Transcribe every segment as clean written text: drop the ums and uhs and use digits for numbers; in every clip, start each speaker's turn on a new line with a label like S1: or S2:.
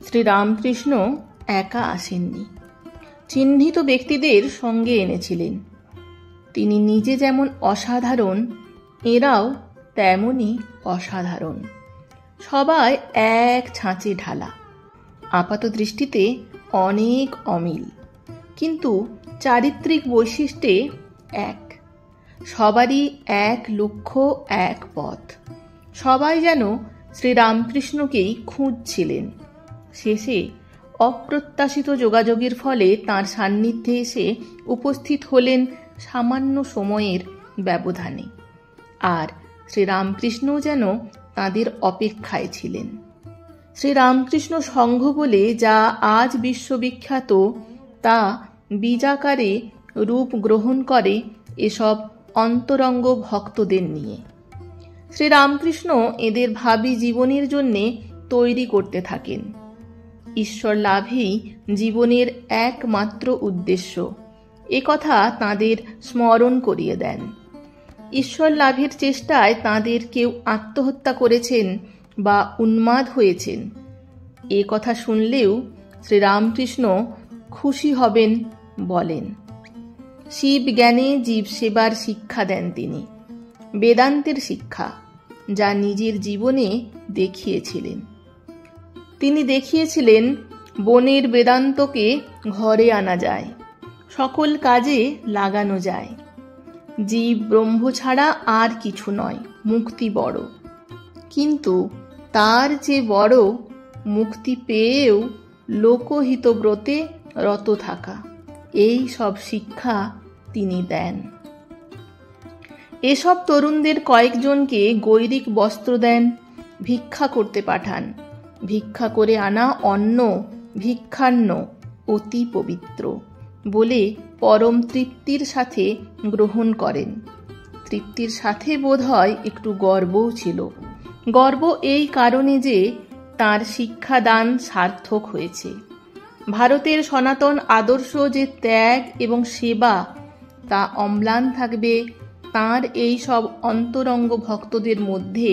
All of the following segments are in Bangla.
S1: শ্রীরামকৃষ্ণ একা আসেননি, চিহ্নিত ব্যক্তিদের সঙ্গে এনেছিলেন। তিনি নিজে যেমন অসাধারণ, এরাও তেমনই অসাধারণ। সবাই এক ছাঁচে ঢালা, আপাত দৃষ্টিতে অনেক অমিল, কিন্তু চারিত্রিক বৈশিষ্ট্যে এক। সবারই এক লক্ষ্য, এক পথ। সবাই যেন শ্রীরামকৃষ্ণকেই খুঁজছিলেন। শেষে অপ্রত্যাশিত যোগাযোগের ফলে তাঁর সান্নিধ্যে এসে উপস্থিত হলেন সামান্য সময়ের ব্যবধানে, আর শ্রীরামকৃষ্ণও যেন তাঁদের অপেক্ষায় ছিলেন। শ্রীরামকৃষ্ণ সংঘ বলে যা আজ বিশ্ববিখ্যাত, তা বীজাকারে রূপ গ্রহণ করে এসব অন্তরঙ্গ ভক্তদের নিয়ে। শ্রীরামকৃষ্ণ এদের ভাবী জীবনের জন্যে তৈরি করতে থাকেন। ঈশ্বর লাভই জীবনের একমাত্র উদ্দেশ্য, এ কথা তাঁদের স্মরণ করিয়ে দেন। ঈশ্বর লাভের চেষ্টায় তাঁদের কেউ আত্মহত্যা করেছেন বা উন্মাদ হয়েছেন, এ কথা শুনলেও শ্রীরামকৃষ্ণ খুশি হবেন বলেন। শিব জ্ঞানে জীব সেবার শিক্ষা দেন তিনি, বেদান্তের শিক্ষা, যা নিজের জীবনে দেখিয়েছিলেন। তিনি দেখিয়েছিলেন বনের বেদান্তকে ঘরে আনা যায়, সকল কাজে লাগানো যায়। জীব ব্রহ্ম ছাড়া আর কিছু নয়, মুক্তি বড়। কিন্তু তার যে বড় মুক্তি পেয়েও লোকহিতব্রতে রত থাকা, এই সব শিক্ষা তিনি দেন। এসব তরুণদের কয়েকজনকে গৈরিক বস্ত্র দেন, ভিক্ষা করতে পাঠান। ভিক্ষা করে আনা অন্ন ভিক্ষান্ন, অতি পবিত্র বলে পরম তৃপ্তির সাথে গ্রহণ করেন। তৃপ্তির সাথে বোধ হয় একটু গর্বও ছিল। গর্ব এই কারণে যে তাঁর শিক্ষাদান সার্থক হয়েছে। ভারতের সনাতন আদর্শ যে ত্যাগ এবং সেবা, তা অম্লান থাকবে তাঁর এই সব অন্তরঙ্গ ভক্তদের মধ্যে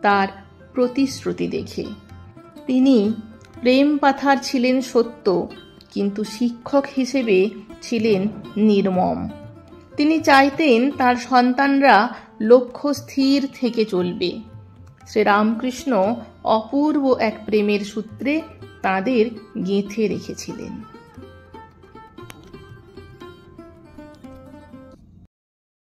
S1: তার প্রতিশ্রুতি দেখে। তিনি প্রেম পাথার ছিলেন সত্য, কিন্তু শিক্ষক হিসেবে ছিলেন নির্মম। তিনি চাইতেন তার সন্তানরা লক্ষ্য স্থির থেকে চলবে। শ্রীরামকৃষ্ণ অপূর্ব এক প্রেমের সূত্রে তাদের গেঁথে রেখেছিলেন।